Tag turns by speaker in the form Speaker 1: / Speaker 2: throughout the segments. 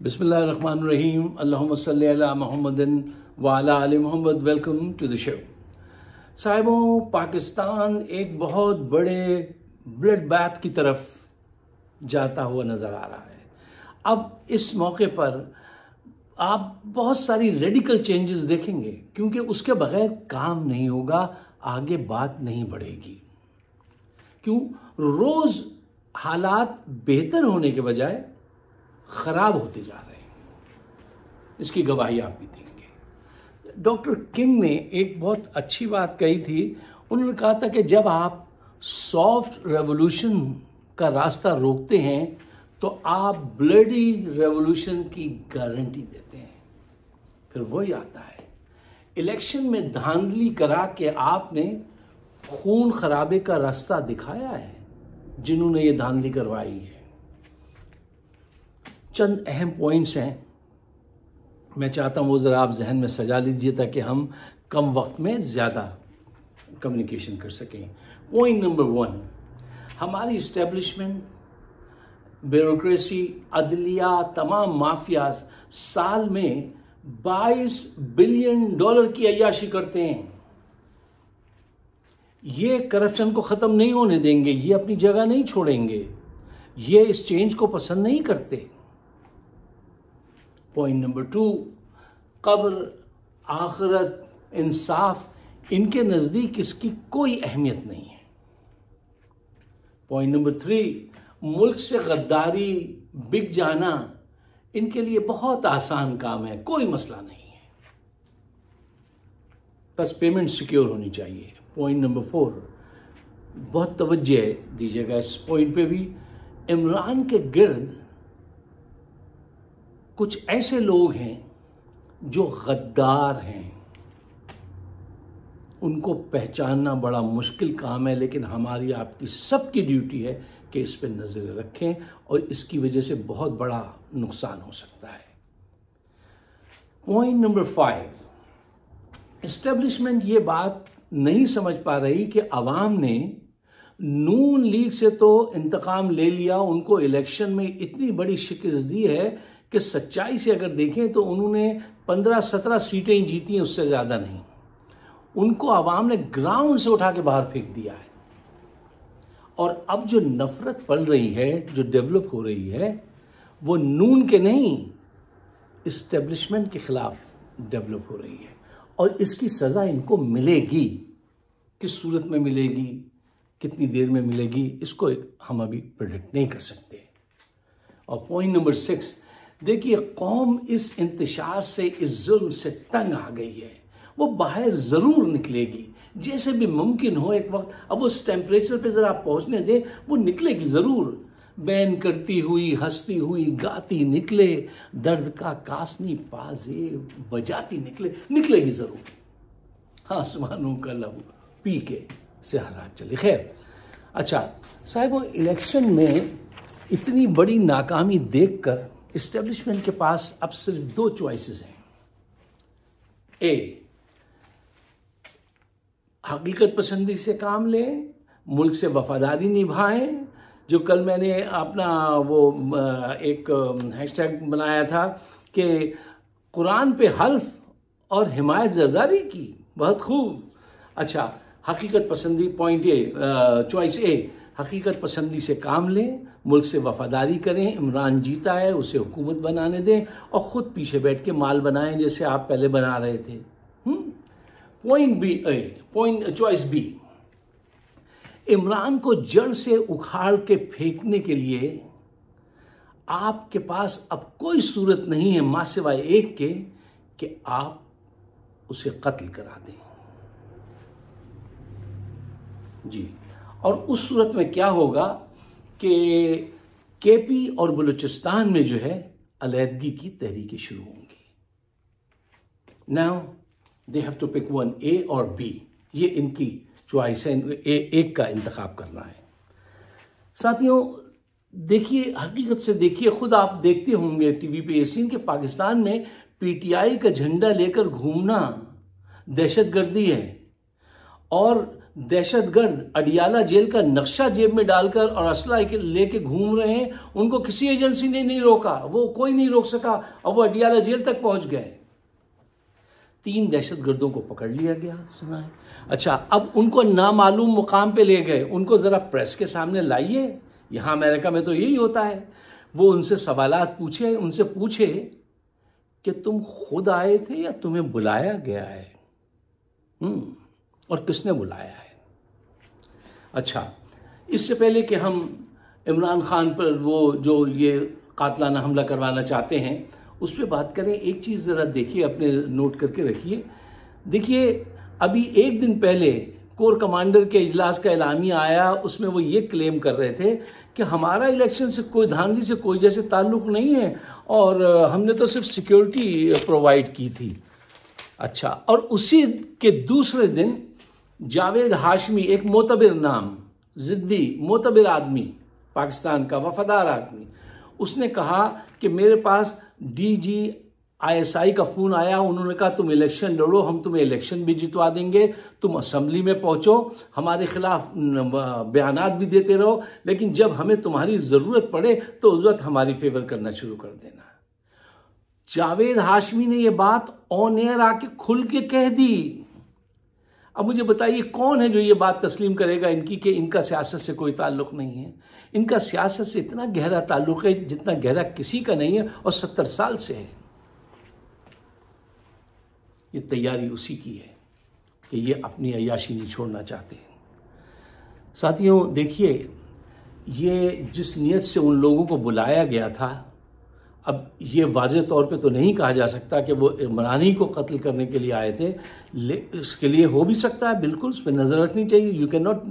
Speaker 1: बिस्मिल्लाहिर्रहमानिर्रहीम अल्लाहुम्मा सल्ली अला मुहम्मदिन व अला आलि मुहम्मद। Welcome to the show. साहिबों, पाकिस्तान एक बहुत बड़े ब्लड बैथ की तरफ जाता हुआ नज़र आ रहा है। अब इस मौके पर आप बहुत सारी रेडिकल चेंजेस देखेंगे, क्योंकि उसके बगैर काम नहीं होगा, आगे बात नहीं बढ़ेगी। क्यों? रोज़ हालात बेहतर होने के बजाय ख़राब होते जा रहे हैं। इसकी गवाही आप भी देंगे। डॉक्टर किंग ने एक बहुत अच्छी बात कही थी। उन्होंने कहा था कि जब आप सॉफ्ट रेवोल्यूशन का रास्ता रोकते हैं तो आप ब्लडी रेवोल्यूशन की गारंटी देते हैं। फिर वही आता है, इलेक्शन में धांधली करा के आपने खून खराबे का रास्ता दिखाया है जिन्होंने ये धांधली करवाई है। चंद अहम पॉइंट्स हैं, मैं चाहता हूँ वो ज़रा आप जहन में सजा लीजिए ताकि हम कम वक्त में ज़्यादा कम्युनिकेशन कर सकें। पॉइंट नंबर 1, हमारी इस्टेब्लिशमेंट, ब्यूरोक्रेसी, अदलिया, तमाम माफियाज साल में $22 बिलियन की अय्याशी करते हैं। ये करप्शन को ख़त्म नहीं होने देंगे, ये अपनी जगह नहीं छोड़ेंगे, ये इस चेंज को पसंद नहीं करते। पॉइंट नंबर 2, कब्र, आखिरत, इंसाफ, इनके नज़दीक इसकी कोई अहमियत नहीं है। पॉइंट नंबर 3, मुल्क से गद्दारी, बिक जाना इनके लिए बहुत आसान काम है, कोई मसला नहीं है, बस पेमेंट सिक्योर होनी चाहिए। पॉइंट नंबर 4, बहुत तवज्जो दीजिएगा इस पॉइंट पे भी। इमरान के गिर्द कुछ ऐसे लोग हैं जो गद्दार हैं, उनको पहचानना बड़ा मुश्किल काम है, लेकिन हमारी आपकी सबकी ड्यूटी है कि इस पे नज़र रखें और इसकी वजह से बहुत बड़ा नुकसान हो सकता है। पॉइंट नंबर 5, एस्टेब्लिशमेंट ये बात नहीं समझ पा रही कि अवाम ने नून लीग से तो इंतकाम ले लिया, उनको इलेक्शन में इतनी बड़ी शिकस्त दी है कि सच्चाई से अगर देखें तो उन्होंने 15-17 सीटें ही जीती हैं, उससे ज़्यादा नहीं। उनको आवाम ने ग्राउंड से उठा के बाहर फेंक दिया है। और अब जो नफरत पल रही है, जो डेवलप हो रही है, वो नून के नहीं, इस्टेब्लिशमेंट के खिलाफ डेवलप हो रही है। और इसकी सज़ा इनको मिलेगी। किस सूरत में मिलेगी, कितनी देर में मिलेगी, इसको हम अभी प्रेडिक्ट नहीं कर सकते। और पॉइंट नंबर 6, देखिए, कौम इस इंतशार से, इस जुल्म से तंग आ गई है। वो बाहर ज़रूर निकलेगी, जैसे भी मुमकिन हो एक वक्त। अब उस टेम्परेचर पे ज़रा पहुंचने दें, वो निकलेगी ज़रूर। बैन करती हुई, हंसती हुई, गाती निकले, दर्द का कासनी पाजे बजाती निकलेगी ज़रूर। आसमानों का लहू पी के सहरा चले। खैर, अच्छा साहिबों, इलेक्शन में इतनी बड़ी नाकामी देखकर इस्टेब्लिशमेंट के पास अब सिर्फ 2 चॉइसेस हैं। ए, हकीकत पसंदी से काम लें, मुल्क से वफादारी निभाएं। जो कल मैंने अपना वो एक हैशटैग बनाया था कि कुरान पे हल्फ और हिमायत जरदारी की, बहुत खूब। अच्छा, हकीकत पसंदी, पॉइंट ए, चॉइस ए, हकीकत पसंदी से काम लें, मुल्क से वफादारी करें। इमरान जीता है, उसे हुकूमत बनाने दें और ख़ुद पीछे बैठ के माल बनाएं जैसे आप पहले बना रहे थे। Point B, point choice B, Imran को जड़ से उखाड़ के फेंकने के लिए आपके पास अब कोई सूरत नहीं है मां सिवाय एक के कि आप उसे कत्ल करा दें। जी, और उस सूरत में क्या होगा कि केपी और बलूचिस्तान में जो है अलहदगी की तहरीकें शुरू होंगी। Now they have to pick one, A और बी, ये इनकी चॉइस है, एक का इंतखाब करना है। साथियों, देखिए, हकीकत से देखिए, खुद आप देखते होंगे टीवी पे ये सीन कि पाकिस्तान में पीटीआई का झंडा लेकर घूमना दहशतगर्दी है और दहशतगर्द अडियाला जेल का नक्शा जेब में डालकर और असला लेके घूम रहे हैं, उनको किसी एजेंसी ने नहीं रोका, वो कोई नहीं रोक सका और वो अडियाला जेल तक पहुंच गए। 3 दहशतगर्दों को पकड़ लिया गया, सुना है। अच्छा, अब उनको नामालूम मुकाम पे ले गए, उनको जरा प्रेस के सामने लाइए। यहां अमेरिका में तो यही होता है। वो उनसे सवालात पूछे, उनसे पूछे कि तुम खुद आए थे या तुम्हें बुलाया गया है, और किसने बुलाया है। अच्छा, इससे पहले कि हम इमरान खान पर वो जो ये कातलाना हमला करवाना चाहते हैं उस पर बात करें, एक चीज़ ज़रा देखिए, अपने नोट करके रखिए। देखिए, अभी एक दिन पहले कोर कमांडर के इजलास का एलामिया आया, उसमें वो ये क्लेम कर रहे थे कि हमारा इलेक्शन से कोई धांधली से कोई जैसे ताल्लुक़ नहीं है और हमने तो सिर्फ सिक्योरिटी प्रोवाइड की थी। अच्छा, और उसी के दूसरे दिन जावेद हाशमी, एक मोतबर नाम, ज़िद्दी मोतबर आदमी, पाकिस्तान का वफादार आदमी, उसने कहा कि मेरे पास DGISI का फ़ोन आया, उन्होंने कहा तुम इलेक्शन लड़ो, हम तुम्हें इलेक्शन भी जितवा देंगे, तुम असेंबली में पहुंचो, हमारे खिलाफ बयानात भी देते रहो, लेकिन जब हमें तुम्हारी ज़रूरत पड़े तो उस वक्त हमारी फेवर करना शुरू कर देना। जावेद हाशमी ने यह बात ऑन एयर आके खुल के कह दी। अब मुझे बताइए कौन है जो ये बात तस्लीम करेगा इनकी कि इनका सियासत से कोई ताल्लुक़ नहीं है। इनका सियासत से इतना गहरा ताल्लुक़ है जितना गहरा किसी का नहीं है, और 70 साल से है। ये तैयारी उसी की है कि ये अपनी अय्याशी नहीं छोड़ना चाहते। साथियों, देखिए, ये जिस नीयत से उन लोगों को बुलाया गया था, अब ये वाज़े तौर पे तो नहीं कहा जा सकता कि वो इमरान ही को कत्ल करने के लिए आए थे। इसके लिए हो भी सकता है, बिल्कुल उस पर नज़र रखनी चाहिए। यू कैन नॉट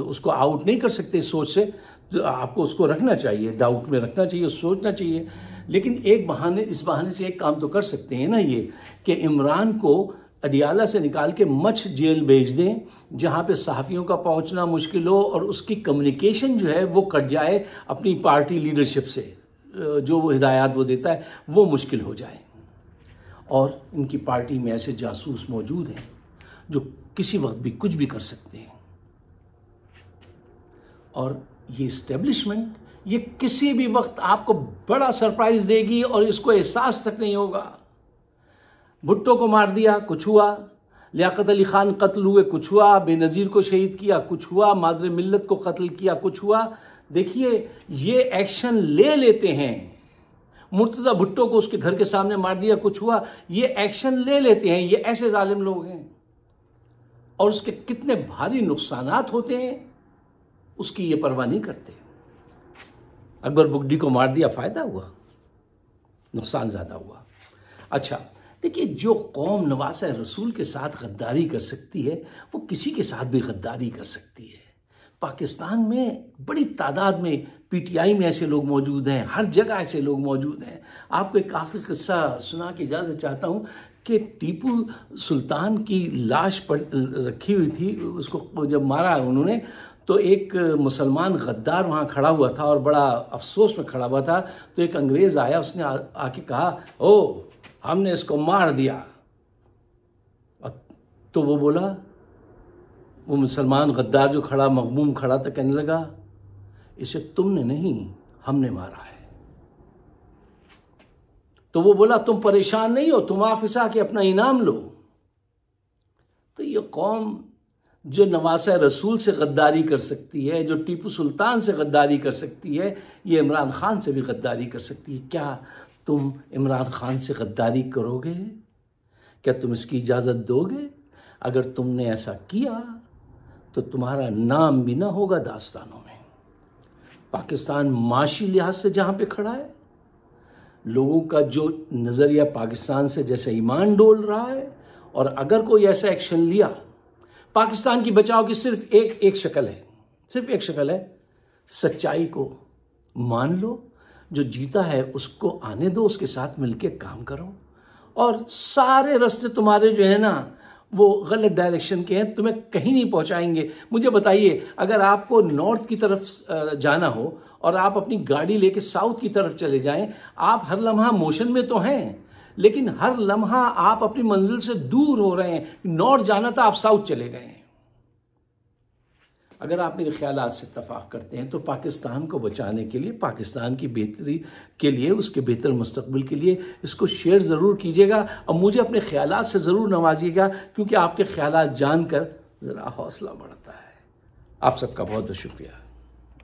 Speaker 1: उसको आउट नहीं कर सकते इस सोच से, तो आपको उसको रखना चाहिए, डाउट में रखना चाहिए, सोचना चाहिए। लेकिन इस बहाने से एक काम तो कर सकते हैं ना, ये कि इमरान को अडियाला से निकाल के मछ जेल भेज दें, जहाँ पे सहाफ़ियों का पहुँचना मुश्किल हो और उसकी कम्युनिकेशन जो है वो कट जाए अपनी पार्टी लीडरशिप से, जो वो हिदायत वो देता है वो मुश्किल हो जाए। और इनकी पार्टी में ऐसे जासूस मौजूद हैं जो किसी वक्त भी कुछ भी कर सकते हैं, और ये इस्टेब्लिशमेंट ये किसी भी वक्त आपको बड़ा सरप्राइज देगी और इसको एहसास तक नहीं होगा। भुट्टो को मार दिया, कुछ हुआ। लियाकत अली खान कत्ल हुए, कुछ हुआ। बेनज़ीर को शहीद किया, कुछ हुआ। मादर मिल्लत को कत्ल किया, कुछ हुआ। देखिए, ये एक्शन ले लेते हैं। मुर्तज़ा भुट्टो को उसके घर के सामने मार दिया, कुछ हुआ। ये एक्शन ले लेते हैं। ये ऐसे जालिम लोग हैं, और उसके कितने भारी नुकसानात होते हैं उसकी ये परवाह नहीं करते। अकबर बुगटी को मार दिया, फ़ायदा हुआ, नुकसान ज़्यादा हुआ। अच्छा, देखिए, जो कौम नवासा रसूल के साथ गद्दारी कर सकती है वो किसी के साथ भी गद्दारी कर सकती है। पाकिस्तान में बड़ी तादाद में PTI में ऐसे लोग मौजूद हैं, हर जगह ऐसे लोग मौजूद हैं। आपको एक आखिरी किस्सा सुना के इजाज़त चाहता हूँ कि टीपू सुल्तान की लाश रखी हुई थी, उसको जब मारा उन्होंने तो एक मुसलमान गद्दार वहाँ खड़ा हुआ था और बड़ा अफसोस में खड़ा हुआ था। तो एक अंग्रेज़ आया, उसने आके कहा, ओ हमने इसको मार दिया। तो वो बोला, वो मुसलमान गद्दार जो खड़ा मगमूम खड़ा था, कहने लगा, इसे तुमने नहीं हमने मारा है। तो वो बोला, तुम परेशान नहीं हो, तुम वापस आके अपना इनाम लो। तो ये कौम जो नवासा रसूल से गद्दारी कर सकती है, जो टीपू सुल्तान से गद्दारी कर सकती है, ये इमरान खान से भी गद्दारी कर सकती है। क्या तुम इमरान खान से गद्दारी करोगे? क्या तुम इसकी इजाज़त दोगे? अगर तुमने ऐसा किया तो तुम्हारा नाम भी ना होगा दास्तानों में। पाकिस्तान माशी लिहाज से जहाँ पे खड़ा है, लोगों का जो नज़रिया पाकिस्तान से जैसे ईमान डोल रहा है, और अगर कोई ऐसा एक्शन लिया, पाकिस्तान की बचाव की सिर्फ एक शक्ल है, सिर्फ एक शक्ल है, सच्चाई को मान लो, जो जीता है उसको आने दो, उसके साथ मिलके काम करो, और सारे रास्ते तुम्हारे जो है ना वो गलत डायरेक्शन के हैं, तुम्हें कहीं नहीं पहुंचाएंगे। मुझे बताइए, अगर आपको नॉर्थ की तरफ जाना हो और आप अपनी गाड़ी लेके साउथ की तरफ चले जाएं, आप हर लम्हा मोशन में तो हैं, लेकिन हर लम्हा आप अपनी मंजिल से दूर हो रहे हैं। नॉर्थ जाना था, आप साउथ चले गए हैं। अगर आप मेरे ख्यालात से इत्तफाक करते हैं तो पाकिस्तान को बचाने के लिए, पाकिस्तान की बेहतरी के लिए, उसके बेहतर मुस्तकबिल के लिए इसको शेयर ज़रूर कीजिएगा और मुझे अपने ख्यालात से ज़रूर नवाजिएगा, क्योंकि आपके ख्यालात जानकर ज़रा हौसला बढ़ता है। आप सबका बहुत बहुत शुक्रिया।